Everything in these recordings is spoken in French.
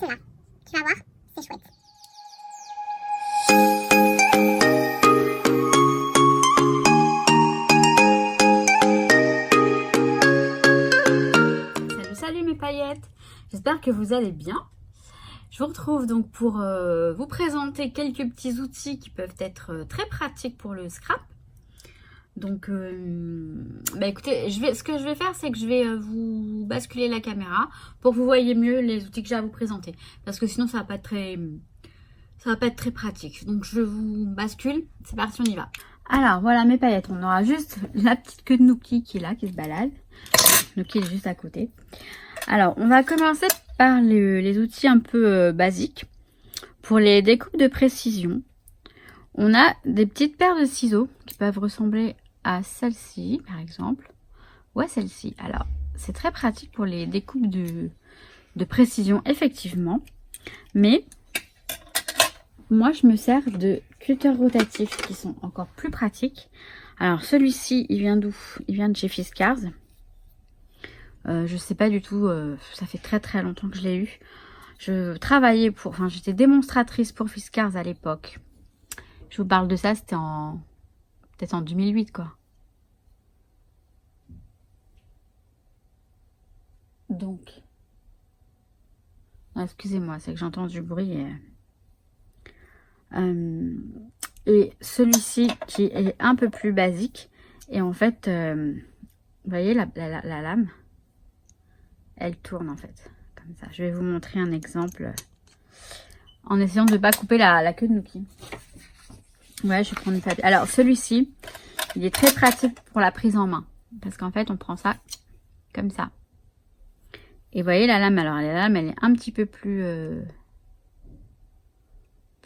là. Tu vas voir, c'est chouette. Salut mes paillettes, j'espère que vous allez bien. Je vous retrouve donc pour vous présenter quelques petits outils qui peuvent être très pratiques pour le scrap. Donc, écoutez, ce que je vais faire, c'est que je vais vous basculer la caméra pour que vous voyez mieux les outils que j'ai à vous présenter. Parce que sinon, ça va pas être très pratique. Donc, je vous bascule. C'est parti, on y va. Alors, voilà mes paillettes. On aura juste la petite queue de Nookie qui est là, qui se balade. Nookie est juste à côté. Alors, on va commencer par les outils un peu basiques. Pour les découpes de précision, on a des petites paires de ciseaux qui peuvent ressembler à celle-ci, par exemple, ou à celle-ci. Alors, c'est très pratique pour les découpes de précision, effectivement. Mais, moi, je me sers de cutters rotatifs qui sont encore plus pratiques. Alors, celui-ci, il vient d'où? Il vient de chez Fiskars. Je sais pas du tout, ça fait très longtemps que je l'ai eu. Je travaillais j'étais démonstratrice pour Fiskars à l'époque. Je vous parle de ça, c'était peut-être en 2008 quoi. Donc, excusez-moi, c'est que j'entends du bruit. Et celui-ci qui est un peu plus basique. Et en fait, vous voyez la lame, elle tourne en fait, comme ça. Je vais vous montrer un exemple en essayant de ne pas couper la queue de Nookie. Ouais, je vais prendre une papier. Alors, celui-ci, il est très pratique pour la prise en main. Parce qu'en fait, on prend ça comme ça. Et vous voyez la lame, alors la lame, elle est un petit peu plus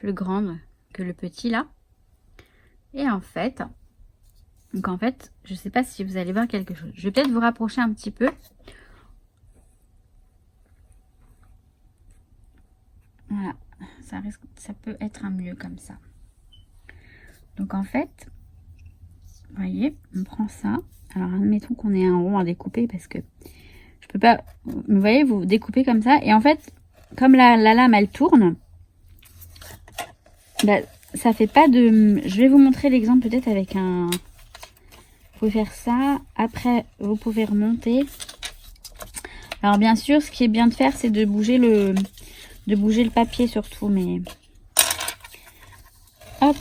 grande que le petit là. Et en fait, je sais pas si vous allez voir quelque chose. Je vais peut-être vous rapprocher un petit peu. Voilà, ça peut être un mieux comme ça. Donc en fait, vous voyez, on prend ça. Alors admettons qu'on ait un rond à découper parce que je peux pas. Vous voyez, vous découpez comme ça et en fait, comme la lame elle tourne, ça fait pas de. Je vais vous montrer l'exemple peut-être avec un. Vous pouvez faire ça. Après, vous pouvez remonter. Alors bien sûr, ce qui est bien de faire, c'est de bouger le papier surtout, mais hop.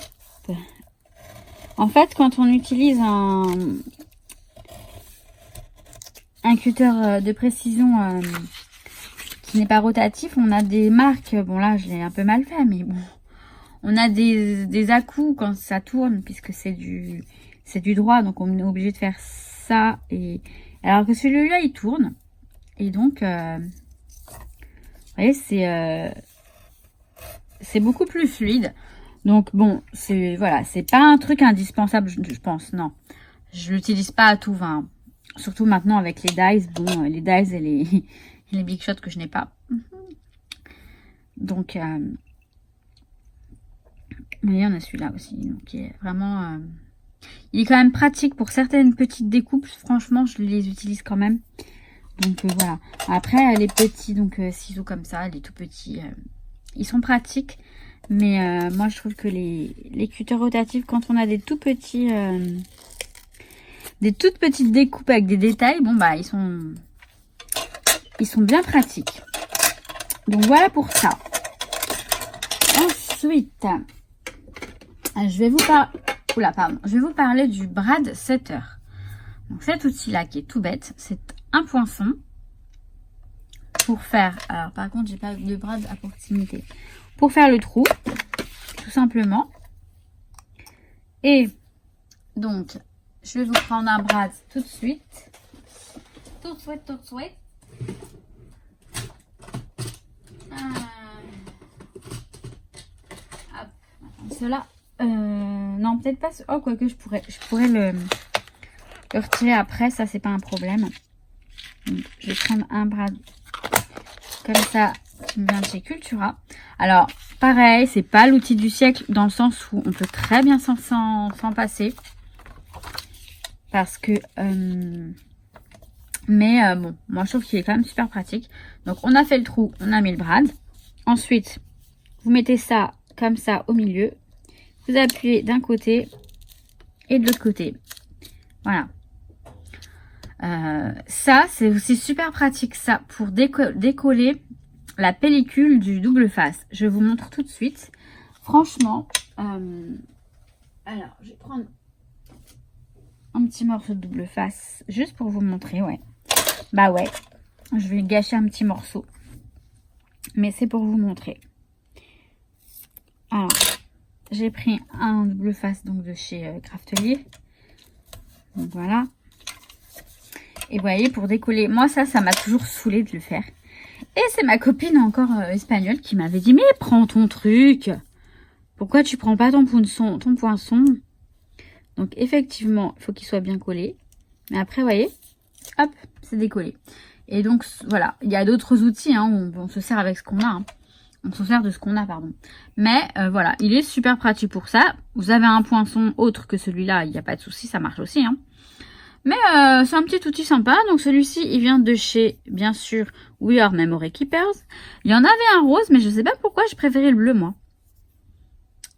En fait, quand on utilise un cutter de précision qui n'est pas rotatif, on a des marques. Bon là, je l'ai un peu mal fait, mais bon, on a des à-coups quand ça tourne, puisque c'est du droit, donc on est obligé de faire ça. Et alors que celui-là, il tourne, et donc, vous voyez, c'est beaucoup plus fluide. Donc bon, voilà, c'est pas un truc indispensable, je pense, non. Je l'utilise pas à tout va. Hein. Surtout maintenant avec les dies, bon, les dies et les big shots que je n'ai pas. Donc, vous voyez, on a celui-là aussi, donc qui est vraiment, il est quand même pratique pour certaines petites découpes. Franchement, je les utilise quand même. Donc voilà. Après, les petits ciseaux comme ça, les tout petits, ils sont pratiques. Mais moi, je trouve que les cutters rotatifs, quand on a des tout petits, des toutes petites découpes avec des détails, bon bah ils sont bien pratiques. Donc voilà pour ça. Ensuite, je vais vous parler du brad setter. Donc cet outil-là qui est tout bête, c'est un poinçon pour faire. Alors par contre, j'ai pas de brad à proximité. Pour faire le trou, tout simplement. Et donc, je vais vous prendre un brad tout de suite. Tout de suite. Hop. Cela, non, peut-être pas. Oh, quoique je pourrais le retirer après. Ça, c'est pas un problème. Donc, je vais prendre un brad comme ça. Qui me vient de chez Cultura. Alors, pareil, c'est pas l'outil du siècle dans le sens où on peut très bien s'en passer. Parce que... bon, moi je trouve qu'il est quand même super pratique. Donc, on a fait le trou, on a mis le brad. Ensuite, vous mettez ça comme ça au milieu. Vous appuyez d'un côté et de l'autre côté. Voilà. Ça, c'est aussi super pratique ça pour décoller la pellicule du double face. Je vous montre tout de suite. Franchement, alors je vais prendre un petit morceau de double face juste pour vous montrer. Ouais. Bah ouais, je vais gâcher un petit morceau. Mais c'est pour vous montrer. Alors, j'ai pris un double face donc de chez Craftelier. Donc voilà. Et vous voyez, pour décoller, moi ça m'a toujours saoulé de le faire. Et c'est ma copine encore espagnole qui m'avait dit, mais prends ton truc. Pourquoi tu prends pas ton poinçon? Donc effectivement, il faut qu'il soit bien collé. Mais après, vous voyez, hop, c'est décollé. Et donc voilà, il y a d'autres outils, hein, on se sert avec ce qu'on a. Hein. On se sert de ce qu'on a, pardon. Mais voilà, il est super pratique pour ça. Vous avez un poinçon autre que celui-là, il n'y a pas de souci, ça marche aussi. Hein. Mais c'est un petit outil sympa. Donc celui-ci, il vient de chez, bien sûr, We Are Memory Keepers. Il y en avait un rose, mais je sais pas pourquoi je préférais le bleu, moi.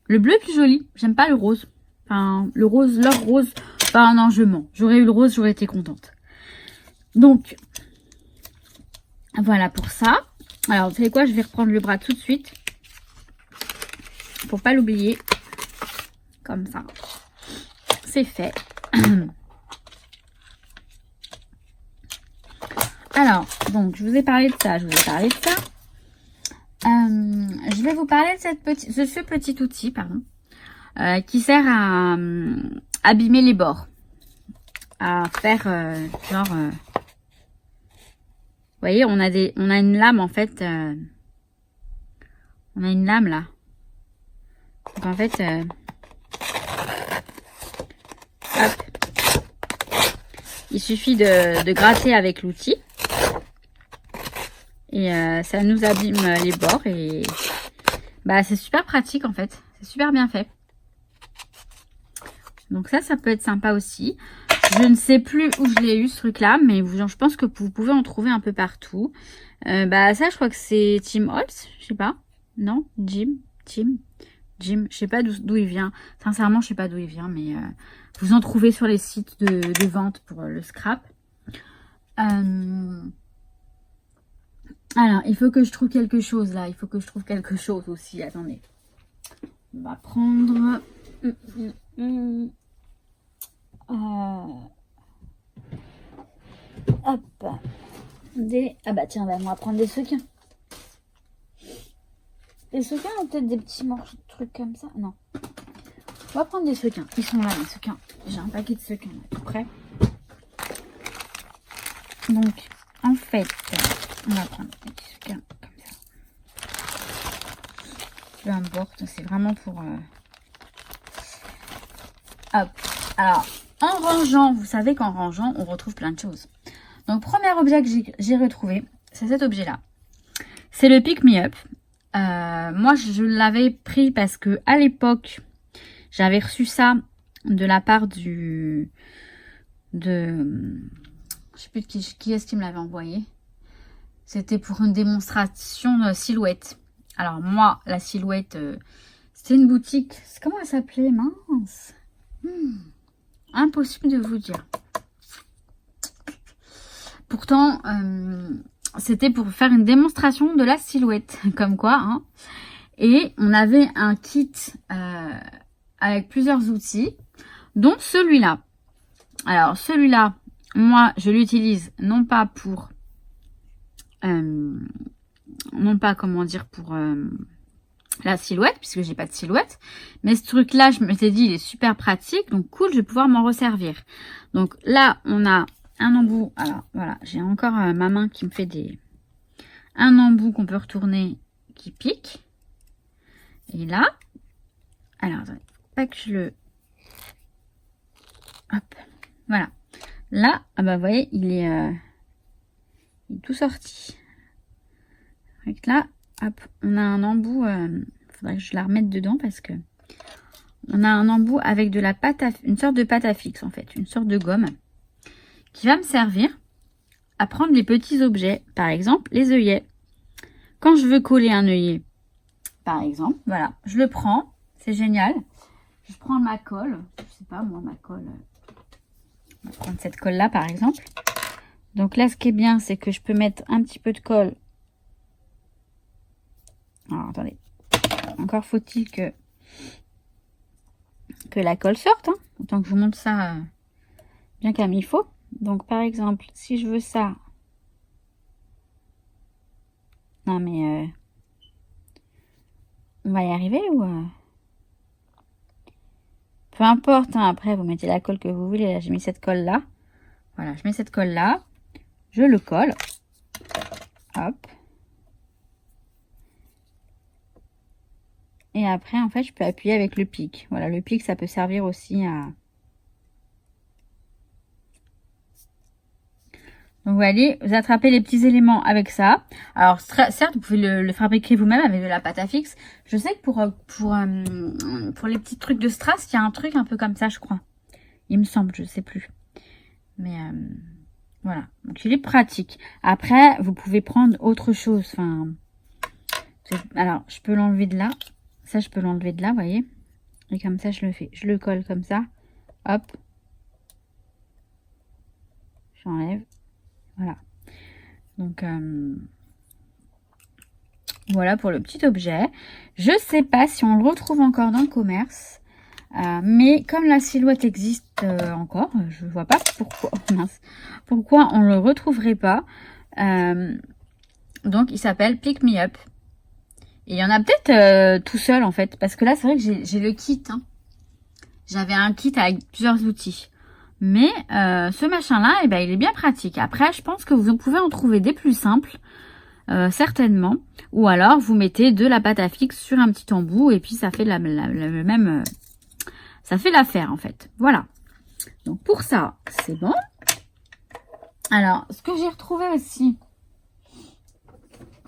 Le bleu est plus joli. J'aime pas le rose. Enfin, le rose, leur rose. Enfin, non, je mens. J'aurais eu le rose, j'aurais été contente. Donc, voilà pour ça. Alors, vous savez quoi? Je vais reprendre le bras tout de suite. Pour pas l'oublier. Comme ça. C'est fait. Alors, donc, je vous ai parlé de ça, je vais vous parler de ce petit outil, pardon, qui sert à abîmer les bords. À faire, vous voyez, on a une lame, en fait, on a une lame, là. Donc, en fait, hop. Il suffit de gratter avec l'outil. Et ça nous abîme les bords et bah c'est super pratique en fait. C'est super bien fait. Donc ça peut être sympa aussi. Je ne sais plus où je l'ai eu ce truc là, mais je pense que vous pouvez en trouver un peu partout. Bah ça je crois que c'est Tim Holtz, je sais pas. Non, Jim, je sais pas d'où il vient. Sincèrement je sais pas d'où il vient, mais vous en trouvez sur les sites de vente pour le scrap. Alors, il faut que je trouve quelque chose là. Il faut que je trouve quelque chose aussi. Attendez. On va prendre... Hop. Ah bah tiens, on va prendre des sequins. Des sequins ou peut-être des petits morceaux de trucs comme ça? Non. On va prendre des sequins. Ils sont là, les sequins. J'ai un paquet de sequins là, tout près. Donc, en fait... On va prendre des petits sequins comme ça. Peu importe, c'est vraiment pour... Hop. Alors, en rangeant, vous savez qu'en rangeant, on retrouve plein de choses. Donc, premier objet que j'ai retrouvé, c'est cet objet-là. C'est le Pick Me Up. Moi, je l'avais pris parce que à l'époque, j'avais reçu ça de la part je sais plus qui est-ce qui me l'avait envoyé. C'était pour une démonstration silhouette. Alors moi, la silhouette, c'était une boutique. Comment elle s'appelait? Mince. Impossible de vous dire. Pourtant, c'était pour faire une démonstration de la silhouette. Comme quoi, hein. Et on avait un kit avec plusieurs outils, dont celui-là. Alors celui-là, moi, je l'utilise non pas pour... non pas comment dire pour la silhouette puisque j'ai pas de silhouette, mais ce truc là je me suis dit il est super pratique, donc cool, je vais pouvoir m'en resservir. Donc là on a un embout. Alors voilà, j'ai encore ma main qui me fait un embout qu'on peut retourner qui pique, et là alors attendez, pas que je le hop, voilà, là ah bah vous voyez il est tout sorti. Donc là, hop, on a un embout. Faudrait que je la remette dedans parce que on a un embout avec de la pâte à, une sorte de pâte à fixe en fait, une sorte de gomme qui va me servir à prendre les petits objets, par exemple les œillets. Quand je veux coller un œillet, par exemple, voilà, je le prends, c'est génial. Je prends ma colle, je sais pas moi, ma colle, on va prendre cette colle là par exemple. Donc là, ce qui est bien, c'est que je peux mettre un petit peu de colle. Alors attendez, encore faut-il que la colle sorte, hein. Autant que je vous montre ça bien comme il faut. Donc par exemple, si je veux ça, non mais on va y arriver ou peu importe, hein. Après vous mettez la colle que vous voulez. Là j'ai mis cette colle là, voilà, je mets cette colle là, je le colle, hop, et après en fait je peux appuyer avec le pic. Voilà, le pic ça peut servir aussi à... Donc vous allez vous attraper les petits éléments avec ça. Alors certes vous pouvez le fabriquer vous-même avec de la pâte à fixe. Je sais que pour les petits trucs de strass, il y a un truc un peu comme ça je crois. Il me semble, je sais plus. Mais voilà, donc il est pratique. Après vous pouvez prendre autre chose. Enfin, alors je peux l'enlever de là. Ça je peux l'enlever de là, vous voyez. Et comme ça je le fais. Je le colle comme ça. Hop. J'enlève. Voilà, donc voilà pour le petit objet. Je sais pas si on le retrouve encore dans le commerce, mais comme la silhouette existe encore, je vois pas pourquoi, mince, pourquoi on le retrouverait pas. Donc il s'appelle Pick Me Up. Et il y en a peut-être tout seul en fait, parce que là c'est vrai que j'ai le kit, hein. J'avais un kit avec plusieurs outils. Mais ce machin-là, eh ben, il est bien pratique. Après, je pense que vous pouvez en trouver des plus simples, certainement. Ou alors, vous mettez de la pâte à fixe sur un petit embout et puis ça fait le même... ça fait l'affaire, en fait. Voilà. Donc, pour ça, c'est bon. Alors, ce que j'ai retrouvé aussi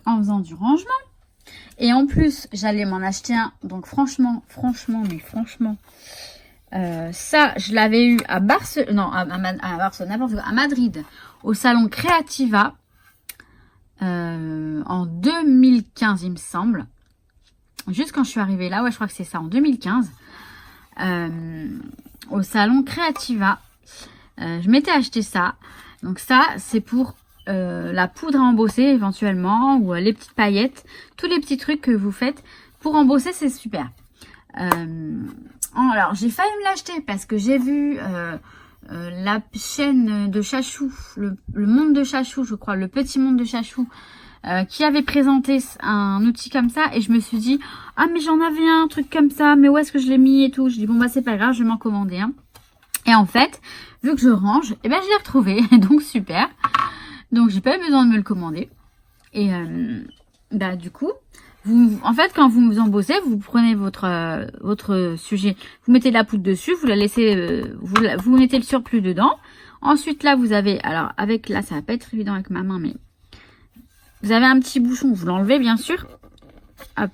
en faisant du rangement. Et en plus, j'allais m'en acheter un. Donc, franchement... ça, je l'avais eu à Barcelone, non, à Barcelone, à Madrid, au salon Creativa, en 2015, il me semble. Juste quand je suis arrivée là, ouais, je crois que c'est ça, en 2015, au salon Creativa. Je m'étais acheté ça. Donc ça, c'est pour la poudre à embosser éventuellement, ou les petites paillettes, tous les petits trucs que vous faites pour embosser, c'est super. Alors, j'ai failli me l'acheter parce que j'ai vu la chaîne de Chachou, le monde de Chachou, je crois, le petit monde de Chachou, qui avait présenté un outil comme ça. Et je me suis dit, ah mais j'en avais un truc comme ça, mais où est-ce que je l'ai mis et tout. Je dis, bon bah c'est pas grave, je vais m'en commander un. Et en fait, vu que je range, eh ben je l'ai retrouvé, donc super. Donc j'ai pas eu besoin de me le commander. Et bah du coup... en fait, quand vous embossez, vous prenez votre sujet, vous mettez de la poudre dessus, vous la laissez, vous mettez le surplus dedans. Ensuite, là, vous avez, alors avec là, ça va pas être évident avec ma main, mais vous avez un petit bouchon, vous l'enlevez bien sûr. Hop,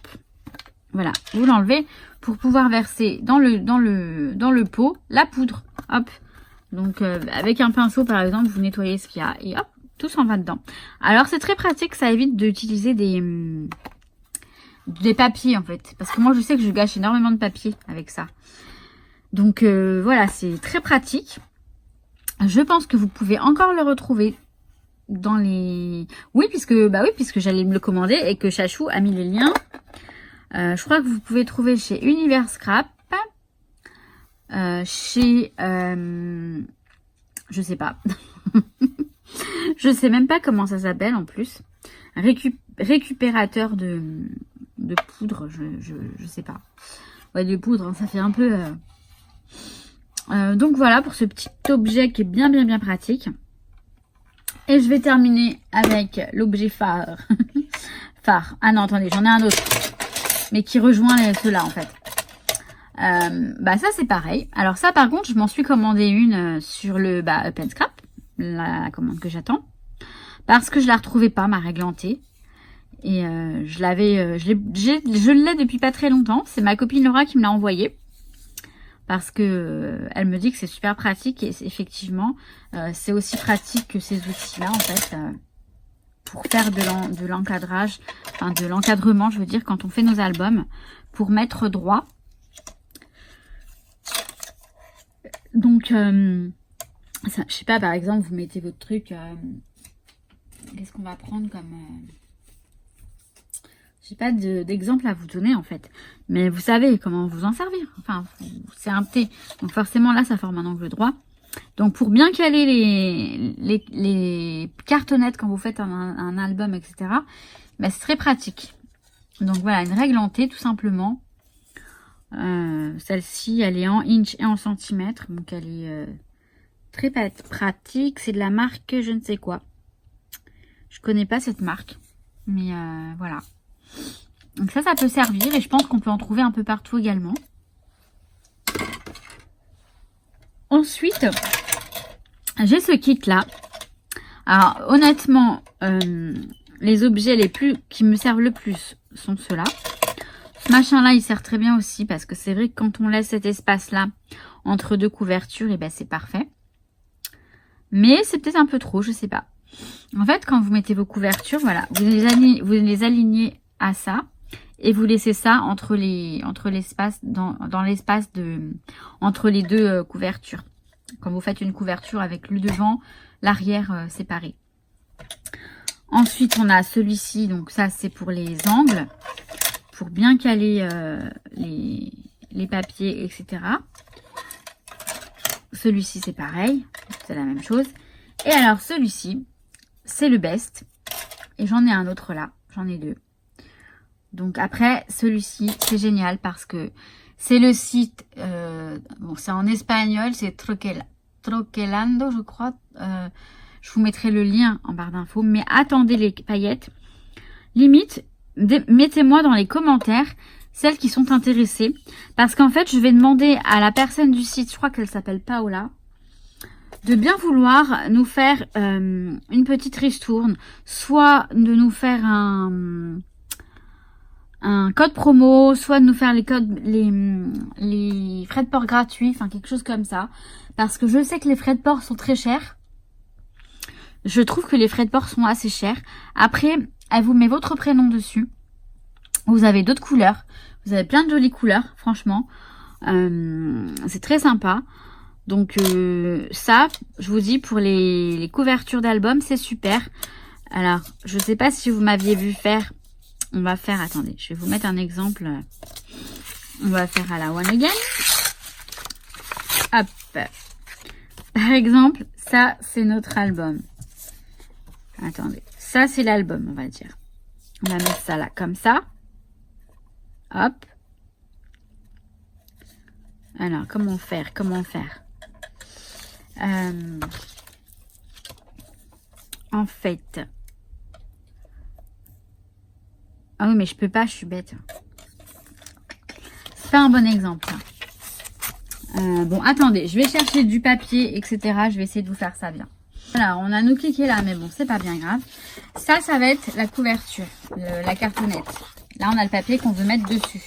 voilà, vous l'enlevez pour pouvoir verser dans le pot la poudre. Hop, donc avec un pinceau par exemple, vous nettoyez ce qu'il y a et hop, tout s'en va dedans. Alors c'est très pratique, ça évite d'utiliser des papiers en fait, parce que moi je sais que je gâche énormément de papier avec ça. Donc voilà, c'est très pratique. Je pense que vous pouvez encore le retrouver dans les... Oui, puisque j'allais me le commander et que Chachou a mis les liens. Je crois que vous pouvez trouver chez Univers Scrap, chez... je sais pas. Je sais même pas comment ça s'appelle en plus. Récupérateur de poudre, je sais pas. Ouais, de poudre, hein, ça fait un peu... donc voilà pour ce petit objet qui est bien pratique. Et je vais terminer avec l'objet phare. Phare. Ah non, attendez, j'en ai un autre. Mais qui rejoint ceux-là en fait. Bah ça c'est pareil. Alors ça par contre, je m'en suis commandé une sur le Up & Scrap. La commande que j'attends. Parce que je la retrouvais pas, ma réglantée. Et je l'ai depuis pas très longtemps. C'est ma copine Laura qui me l'a envoyé. Parce que elle me dit que c'est super pratique. Et effectivement, c'est aussi pratique que ces outils-là, en fait. pour faire de l'encadrage, enfin de l'encadrement, je veux dire, quand on fait nos albums, pour mettre droit. Donc, ça, je sais pas, par exemple, vous mettez votre truc, qu'est-ce qu'on va prendre comme... j'ai pas d'exemple à vous donner en fait, mais vous savez comment vous en servir. Enfin, c'est un thé, donc forcément là, ça forme un angle droit. Donc pour bien caler les cartonnettes quand vous faites un album, etc., bah, c'est très pratique. Donc voilà, une règle en T tout simplement. Celle-ci, elle est en inch et en centimètres, donc elle est très pratique. C'est de la marque je ne sais quoi. Je connais pas cette marque, mais voilà. Donc ça peut servir et je pense qu'on peut en trouver un peu partout également. Ensuite, j'ai ce kit là. Alors honnêtement, les objets qui me servent le plus sont ceux-là. Ce machin là, il sert très bien aussi parce que c'est vrai que quand on laisse cet espace là entre deux couvertures, et ben c'est parfait. Mais c'est peut-être un peu trop, je sais pas. En fait, quand vous mettez vos couvertures, voilà, vous les alignez à ça. Et vous laissez ça entre l'espace, dans l'espace entre les deux couvertures. Quand vous faites une couverture avec le devant, l'arrière séparé. Ensuite, on a celui-ci. Donc ça, c'est pour les angles. Pour bien caler les papiers, etc. Celui-ci, c'est pareil. C'est la même chose. Et alors, celui-ci, c'est le best. Et j'en ai un autre là. J'en ai deux. Donc après, celui-ci, c'est génial parce que c'est le site, bon, c'est en espagnol, c'est Troquelando, je crois. Je vous mettrai le lien en barre d'infos. Mais attendez les paillettes. Limite, mettez-moi dans les commentaires celles qui sont intéressées. Parce qu'en fait, je vais demander à la personne du site, je crois qu'elle s'appelle Paola, de bien vouloir nous faire une petite ristourne. Soit de nous faire un code promo, soit de nous faire les frais de port gratuits, enfin quelque chose comme ça. Parce que je sais que les frais de port sont très chers. Je trouve que les frais de port sont assez chers. Après, elle vous met votre prénom dessus. Vous avez d'autres couleurs. Vous avez plein de jolies couleurs, franchement. C'est très sympa. Donc ça, je vous dis, pour les couvertures d'albums, c'est super. Alors, je ne sais pas si vous m'aviez vu faire. On va faire, attendez, je vais vous mettre un exemple. On va faire à la one again. Hop. Par exemple, ça, c'est notre album. Attendez, ça, c'est l'album, on va dire. On va mettre ça là, comme ça. Hop. Alors, comment faire? En fait... Ah oui, mais je peux pas, je suis bête. C'est pas un bon exemple. Bon, attendez, je vais chercher du papier, etc. Je vais essayer de vous faire ça bien. Alors, on a nos cliquets là, mais bon, c'est pas bien grave. Ça va être la couverture, la cartonnette. Là, on a le papier qu'on veut mettre dessus.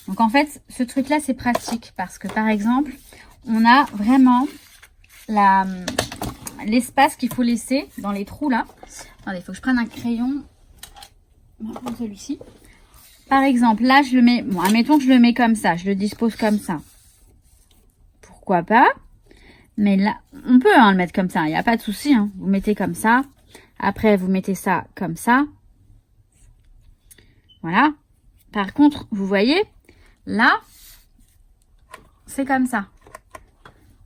Donc, en fait, ce truc-là, c'est pratique parce que, par exemple, on a vraiment l'espace qu'il faut laisser dans les trous là. Attendez, il faut que je prenne un crayon. On va prendre celui-ci. Par exemple, là, je le mets... Bon, admettons que je le mets comme ça. Je le dispose comme ça. Pourquoi pas? Mais là, on peut le mettre comme ça. Il n'y a pas de souci. Hein. Vous mettez comme ça. Après, vous mettez ça comme ça. Voilà. Par contre, vous voyez, là, c'est comme ça.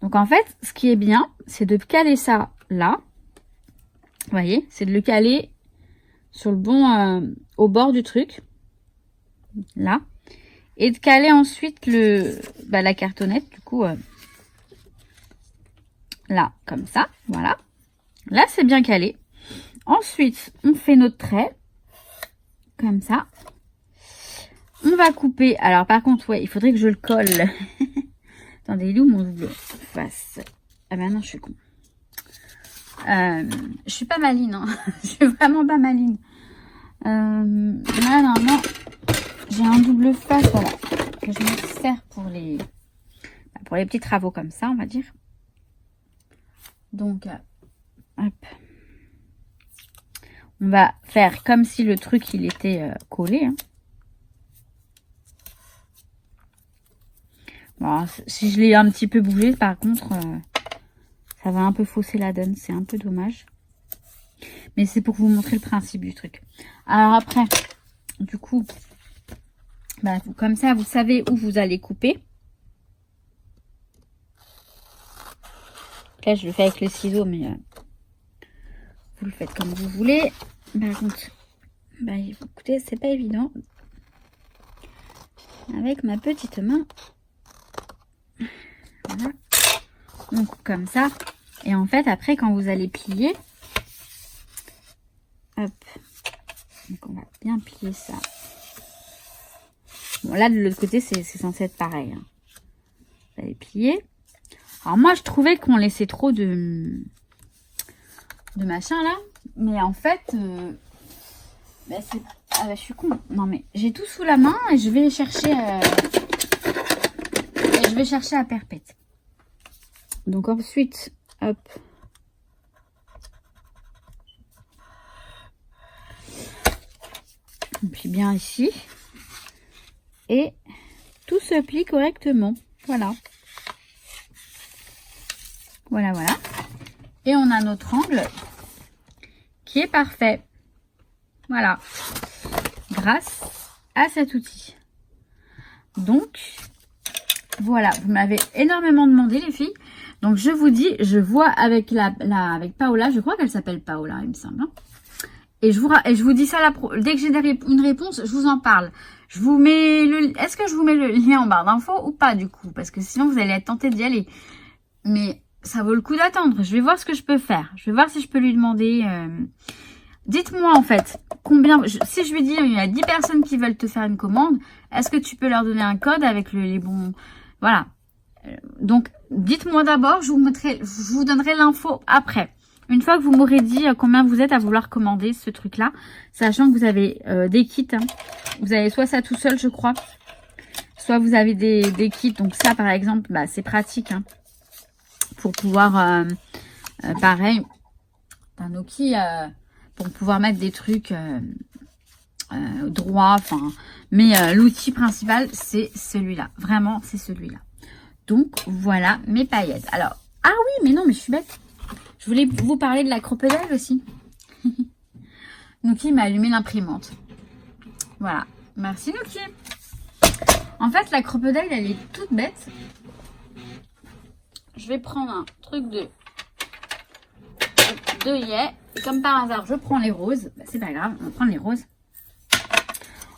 Donc, en fait, ce qui est bien, c'est de caler ça là. Vous voyez, c'est de le caler sur le bon, au bord du truc, là, et de caler ensuite la cartonnette, du coup, là, comme ça, voilà. Là, c'est bien calé. Ensuite, on fait notre trait, comme ça. On va couper. Alors, par contre, ouais, il faudrait que je le colle. Attendez, il est où mon double face? Ah ben non, je suis con. Je suis pas maline, hein. Je suis vraiment pas maline. Là, normalement, j'ai un double face, voilà, que je me sers pour les petits travaux comme ça, on va dire. Donc, hop. On va faire comme si le truc, il était collé. Hein. Bon, si je l'ai un petit peu bougé, par contre, ça va un peu fausser la donne. C'est un peu dommage. Mais c'est pour vous montrer le principe du truc. Alors après, du coup, bah, comme ça, vous savez où vous allez couper. Là, je le fais avec le ciseau, mais vous le faites comme vous voulez. Par contre, bah, écoutez, c'est pas évident. Avec ma petite main. Voilà. Donc, comme ça. Et en fait, après, quand vous allez plier, hop. Donc, on va bien plier ça. Bon, là, de l'autre côté, c'est censé être pareil. Hein. Vous allez plier. Alors, moi, je trouvais qu'on laissait trop de machin, là. Mais en fait, bah, c'est... Ah, bah, je suis con. Non, mais j'ai tout sous la main et je vais chercher... je vais chercher à perpète. Donc, ensuite, hop. On plie bien ici. Et tout se plie correctement. Voilà. Voilà, voilà. Et on a notre angle qui est parfait. Voilà. Grâce à cet outil. Donc, voilà. Vous m'avez énormément demandé, les filles. Donc, je vous dis, je vois avec avec Paola. Je crois qu'elle s'appelle Paola, il me semble. Hein. Et je vous dis ça dès que j'ai une réponse, je vous en parle. Je vous mets est-ce que je vous mets le lien en barre d'infos ou pas du coup? Parce que sinon vous allez être tenté d'y aller. Mais ça vaut le coup d'attendre. Je vais voir ce que je peux faire. Je vais voir si je peux lui demander. Dites-moi en fait, combien... Si je lui dis il y a 10 personnes qui veulent te faire une commande, est-ce que tu peux leur donner un code avec les bons... Voilà. Donc dites-moi d'abord, je vous donnerai l'info après. Une fois que vous m'aurez dit combien vous êtes à vouloir commander ce truc-là, sachant que vous avez des kits. Hein. Vous avez soit ça tout seul, je crois, soit vous avez des kits. Donc ça, par exemple, bah, c'est pratique hein, pour pouvoir, pareil, un Noki, pour pouvoir mettre des trucs droits. Enfin, mais l'outil principal, c'est celui-là. Vraiment, c'est celui-là. Donc, voilà mes paillettes. Alors, ah oui, mais non, mais je suis bête. Je voulais vous parler de la crocodile aussi. Nuki m'a allumé l'imprimante. Voilà. Merci Nuki. En fait, la crocodile, elle est toute bête. Je vais prendre un truc de œillet. Et comme par hasard, je prends les roses. Bah, c'est pas grave, on va prendre les roses.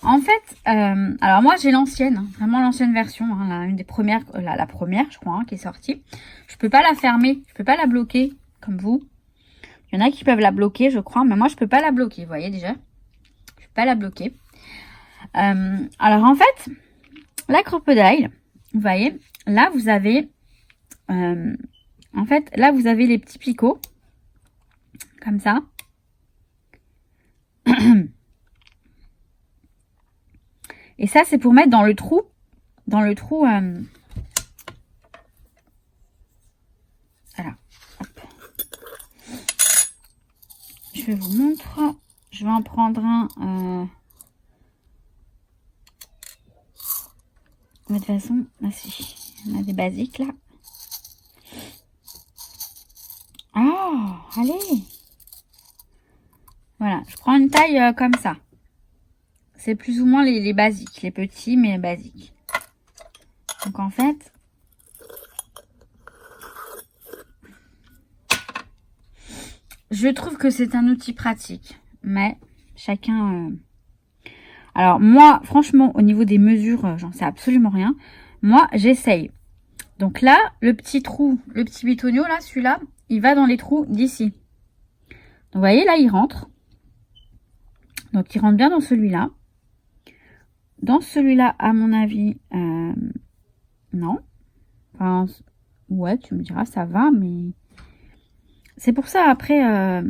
En fait, alors moi j'ai l'ancienne, hein, vraiment l'ancienne version, hein, une des premières, la première je crois, hein, qui est sortie. Je peux pas la fermer, je peux pas la bloquer. Comme vous. Il y en a qui peuvent la bloquer, je crois. Mais moi, je peux pas la bloquer. Vous voyez déjà. Je peux pas la bloquer. Alors, en fait, la crocodile, vous voyez, là, vous avez... en fait, là, vous avez les petits picots. Comme ça. Et ça, c'est pour mettre dans le trou. Dans le trou... Voilà. Hop. Je vous montre. Je vais en prendre un. De toute façon, là, si. On a des basiques là. Oh, allez. Voilà, je prends une taille comme ça. C'est plus ou moins les basiques, les petits mais basiques. Donc en fait, je trouve que c'est un outil pratique, mais chacun... Alors moi, franchement, au niveau des mesures, j'en sais absolument rien. Moi, j'essaye. Donc là, le petit trou, le petit bitonio, là, celui-là, il va dans les trous d'ici. Donc vous voyez, là, il rentre. Donc il rentre bien dans celui-là. Dans celui-là, à mon avis, non. Enfin, ouais, tu me diras, ça va, mais... C'est pour ça, après...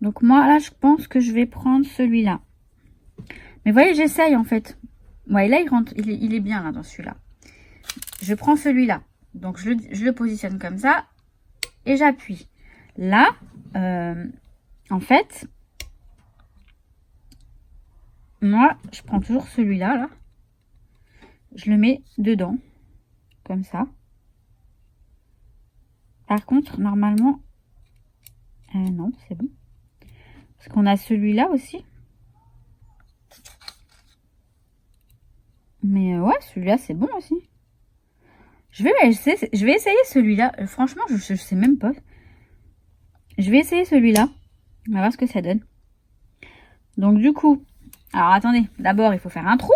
Donc moi, là, je pense que je vais prendre celui-là. Mais vous voyez, j'essaye, en fait. Ouais, là, il rentre, il est bien, là, dans celui-là. Je prends celui-là. Donc, je le positionne comme ça. Et j'appuie. Là, en fait, moi, je prends toujours celui-là, là. Je le mets dedans, comme ça. Par contre, normalement... non, c'est bon. Parce qu'on a celui-là aussi. Mais ouais, celui-là, c'est bon aussi. Je vais essayer celui-là. Franchement, je sais même pas. Je vais essayer celui-là. On va voir ce que ça donne. Donc du coup, alors attendez. D'abord, il faut faire un trou.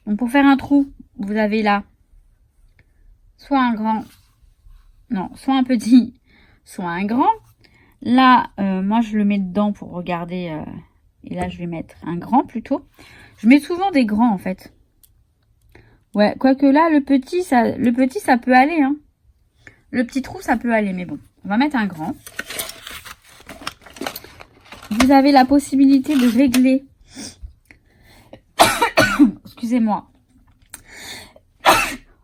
Donc pour faire un trou, vous avez là soit un grand, non, soit un petit, soit un grand. Là, moi, je le mets dedans pour regarder. Et là, je vais mettre un grand plutôt. Je mets souvent des grands en fait. Ouais, quoique là, le petit, ça peut aller. Hein. Le petit trou, ça peut aller. Mais bon, on va mettre un grand. Vous avez la possibilité de régler. Excusez-moi.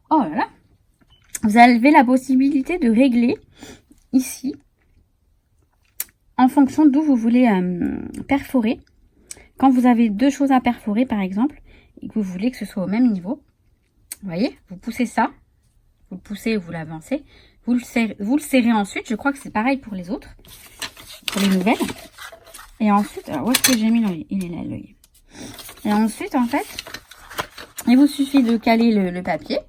Oh là là. Vous avez la possibilité de régler ici. En fonction d'où vous voulez perforer. Quand vous avez deux choses à perforer, par exemple, et que vous voulez que ce soit au même niveau. Vous voyez, vous poussez ça. Vous le poussez ou vous l'avancez. Vous le serrez ensuite. Je crois que c'est pareil pour les autres. Pour les nouvelles. Et ensuite, alors où est-ce que j'ai mis l'œil? Il est là, l'œil. Et ensuite, en fait, il vous suffit de caler le papier.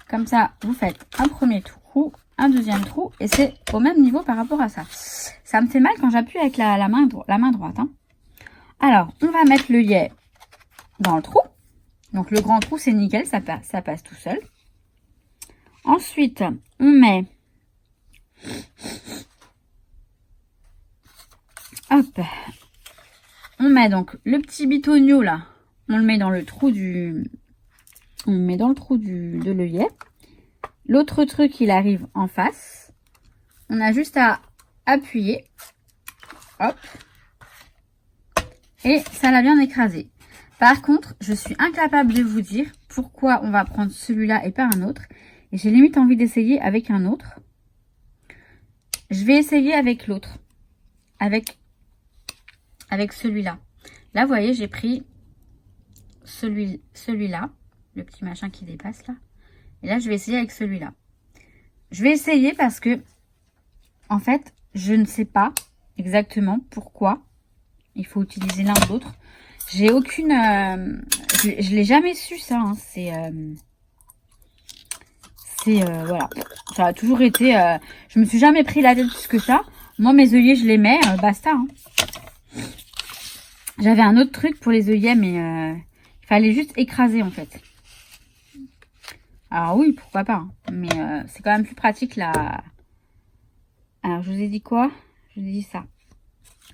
Comme ça, vous faites un premier trou, un deuxième trou. Et c'est au même niveau par rapport à ça. Ça me fait mal quand j'appuie avec la main droite. Hein. Alors, on va mettre l'œillet dans le trou. Donc, le grand trou, c'est nickel. Ça passe tout seul. Ensuite, on met... Hop. On met donc le petit bitonio là. On le met dans le trou du... On le met dans le trou de l'œillet. L'autre truc, il arrive en face. On a juste à appuyer. Hop. Et ça l'a bien écrasé. Par contre, je suis incapable de vous dire pourquoi on va prendre celui-là et pas un autre. Et j'ai limite envie d'essayer avec un autre. Je vais essayer avec l'autre. Avec celui-là. Là, vous voyez, j'ai pris celui-là. Le petit machin qui dépasse là. Et là, je vais essayer avec celui-là. Je vais essayer parce que, en fait, je ne sais pas exactement pourquoi il faut utiliser l'un ou l'autre. J'ai aucune... je l'ai jamais su, ça. Hein. Voilà. Ça a toujours été... je me suis jamais pris la tête plus que ça. Moi, mes œillets, je les mets. Basta. Hein. J'avais un autre truc pour les œillets, mais il fallait juste écraser, en fait. Alors oui, pourquoi pas. Hein. Mais c'est quand même plus pratique, là. Alors, je vous ai dit quoi? Je vous ai dit ça.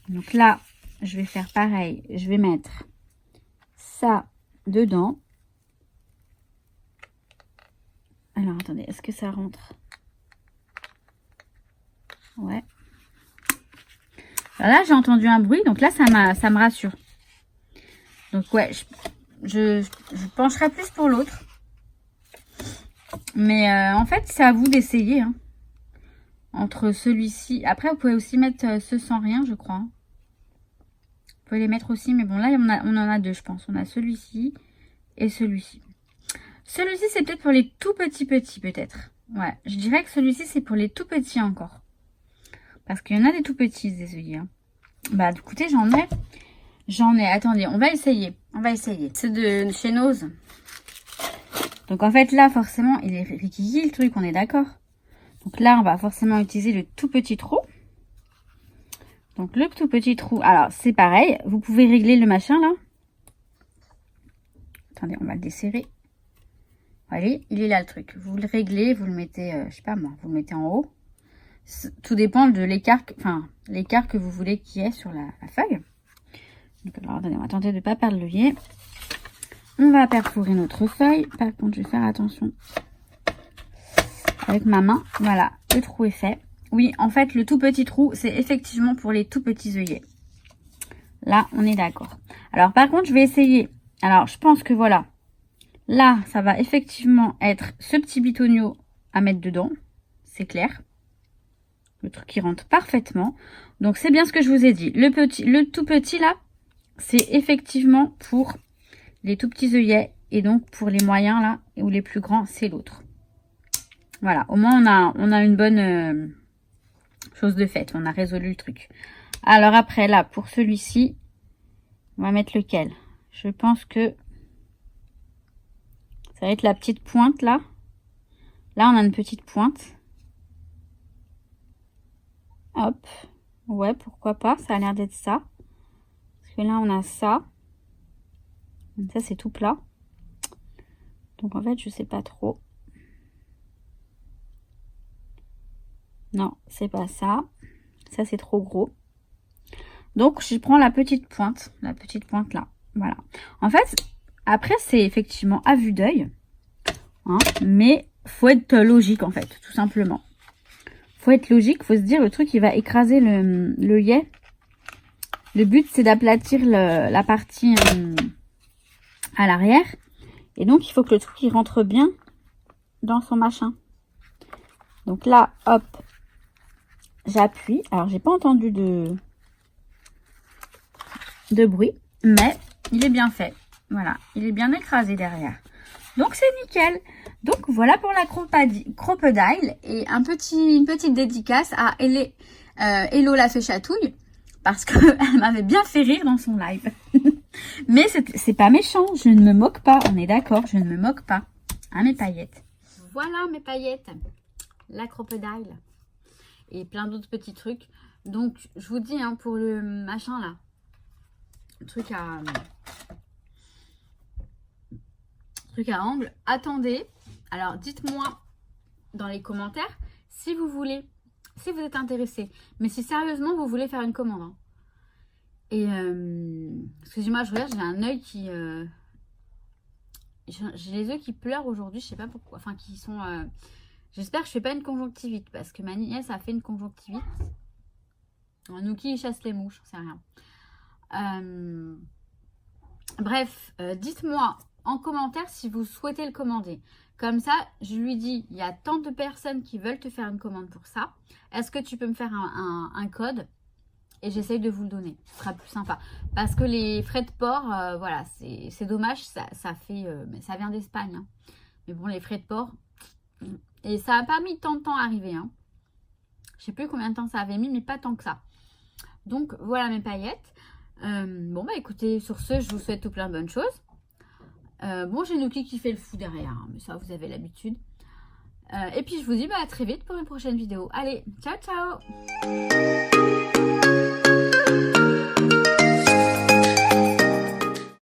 Donc là, je vais faire pareil. Je vais mettre ça dedans. Alors, attendez, est-ce que ça rentre? Ouais. Alors là, j'ai entendu un bruit. Donc là, ça me rassure. Donc ouais, je pencherai plus pour l'autre. Mais en fait, c'est à vous d'essayer. Hein. Entre celui-ci. Après, vous pouvez aussi mettre ceux sans rien, je crois. Vous pouvez les mettre aussi. Mais bon, là, on en a deux, je pense. On a celui-ci et celui-ci. Celui-ci, c'est peut-être pour les tout petits, peut-être. Ouais, je dirais que celui-ci, c'est pour les tout petits encore. Parce qu'il y en a des tout petits, des œillets. Hein. Bah, écoutez, j'en ai. Attendez, on va essayer. C'est de chez Nose. Donc, en fait, là, forcément, il est rikiki, le truc, on est d'accord. Donc là, on va forcément utiliser le tout petit trou. Donc, le tout petit trou. Alors, c'est pareil. Vous pouvez régler le machin, là. Attendez, on va le desserrer. Allez, il est là, le truc. Vous le réglez, vous le mettez, je sais pas moi, vous le mettez en haut. Tout dépend de l'écart, l'écart que vous voulez qu'il y ait sur la feuille. Donc, alors, attendez, on va tenter de ne pas perdre l'œillet. On va perforer notre feuille. Par contre, je vais faire attention avec ma main. Voilà, le trou est fait. Oui, en fait, le tout petit trou, c'est effectivement pour les tout petits œillets. Là, on est d'accord. Alors, par contre, je vais essayer. Alors, je pense que voilà. Là, ça va effectivement être ce petit bitonio à mettre dedans. C'est clair. Le truc qui rentre parfaitement. Donc, c'est bien ce que je vous ai dit. Le tout petit, là, c'est effectivement pour les tout petits œillets. Et donc, pour les moyens, là, ou les plus grands, c'est l'autre. Voilà, au moins, on a une bonne chose de faite. On a résolu le truc. Alors après, là, pour celui-ci, on va mettre lequel? Je pense que ça va être la petite pointe, là. Là, on a une petite pointe. Hop. Ouais, pourquoi pas. Ça a l'air d'être ça. Parce que là, on a ça. Ça, c'est tout plat. Donc, en fait, je sais pas trop. Non, c'est pas ça. Ça, c'est trop gros. Donc, je prends la petite pointe. La petite pointe là. Voilà. En fait, après, c'est effectivement à vue d'œil. Hein, mais faut être logique, en fait, tout simplement. Faut être logique. Faut se dire, le truc, il va écraser le yai. Le but, c'est d'aplatir la partie à l'arrière. Et donc, il faut que le truc, il rentre bien dans son machin. Donc là, hop, j'appuie. Alors, j'ai pas entendu de bruit, mais il est bien fait. Voilà, il est bien écrasé derrière. Donc, c'est nickel. Donc, voilà pour la crocodile. Et une petite dédicace à Hello la fée chatouille. Parce qu'elle m'avait bien fait rire dans son live. Mais c'est pas méchant. Je ne me moque pas. On est d'accord, je ne me moque pas. Hein, mes paillettes. Voilà mes paillettes. La crocodile. Et plein d'autres petits trucs. Donc, je vous dis, hein, pour le machin là. Le truc à angle. Attendez. Alors, dites-moi dans les commentaires si vous voulez, si vous êtes intéressé. Mais si sérieusement, vous voulez faire une commande. Hein. Et, excusez-moi, je regarde, j'ai un œil qui... j'ai les yeux qui pleurent aujourd'hui, je sais pas pourquoi. Enfin, qui sont... j'espère que je fais pas une conjonctivite, parce que ma nièce a fait une conjonctivite. Nouki, il chasse les mouches, c'est rien. Bref, dites-moi en commentaire si vous souhaitez le commander. Comme ça, je lui dis, il y a tant de personnes qui veulent te faire une commande pour ça. Est-ce que tu peux me faire un code? Et j'essaye de vous le donner. Ce sera plus sympa. Parce que les frais de port, voilà, c'est dommage. Ça fait, mais ça vient d'Espagne. Hein. Mais bon, les frais de port. Et ça n'a pas mis tant de temps à arriver. Hein. Je sais plus combien de temps ça avait mis, mais pas tant que ça. Donc, voilà mes paillettes. Bon, bah écoutez, sur ce, je vous souhaite tout plein de bonnes choses. Bon, j'ai Nouki qui fait le fou derrière, hein, mais ça, vous avez l'habitude. Et puis, je vous dis à très vite pour une prochaine vidéo. Allez, ciao, ciao!